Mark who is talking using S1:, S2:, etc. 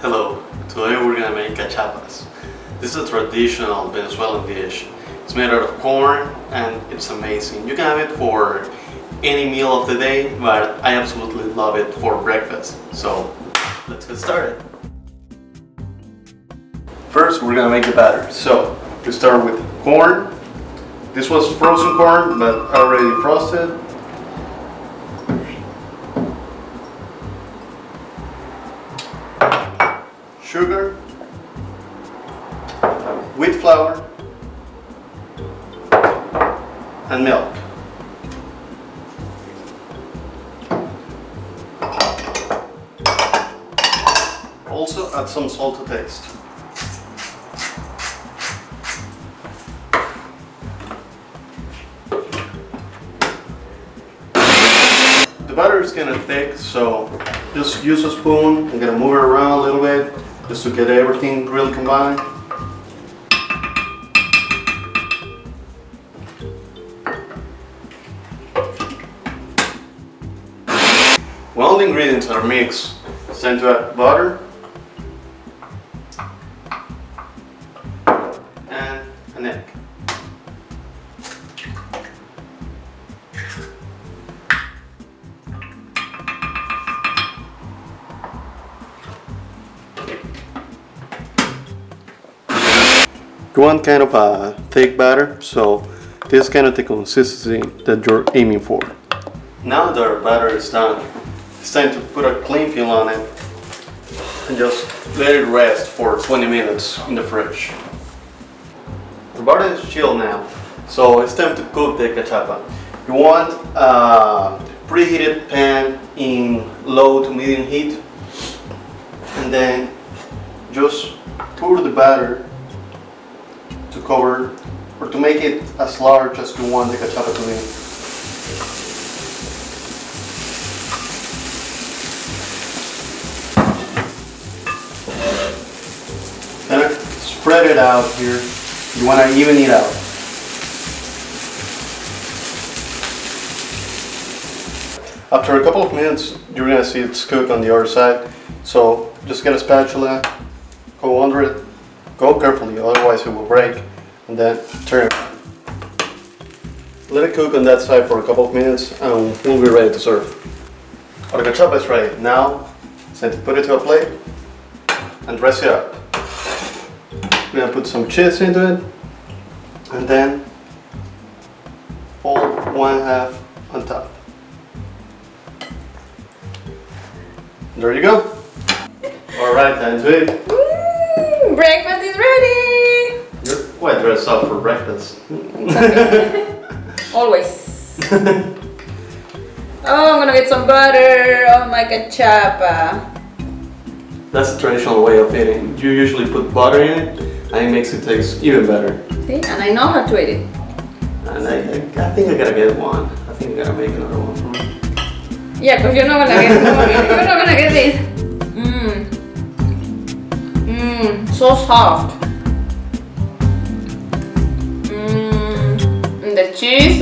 S1: Hello, today we're gonna make cachapas. This is a traditional Venezuelan dish. It's made out of corn and it's amazing. You can have it for any meal of the day, but I absolutely love it for breakfast. So let's get started. First we're gonna make the batter. So we start with corn. This was frozen corn but already frosted. Sugar, wheat flour, and milk. Also add some salt to taste. The batter is kind of thick, so just use a spoon. I'm gonna move it around a little bit just to get everything really combined. When all the ingredients are mixed, it's time to add butter and an egg. You want kind of a thick batter, so this is kind of the consistency that you're aiming for. Now that our batter is done, it's time to put a cling film on it and just let it rest for 20 minutes in the fridge. The batter is chilled now, so it's time to cook the cachapa. You want a preheated pan in low to medium heat, and then just pour the batter to cover or to make it as large as you want the cachapa to be. Then spread it out here. You want to even it out. After a couple of minutes, you're gonna see it's cooked on the other side. So just get a spatula, go under it. Go carefully, otherwise it will break, and then turn it. Let it cook on that side for a couple of minutes and we'll be ready to serve. Our cachapa is ready. Now it's time to put it to a plate and dress it up. We're going to put some cheese into it and then fold 1/2 on top. There you go. Alright, time to eat.
S2: Breakfast is ready!
S1: You're quite dressed up for breakfast.
S2: Okay. Always. Oh, I'm gonna get some butter on my cachapa.
S1: That's the traditional way of eating. You usually put butter in it and it makes it taste even better.
S2: See? And I know how to eat it.
S1: And I think I gotta get one. I think I gotta make another one for me.
S2: Yeah, because you're not gonna get this. So soft. And the cheese.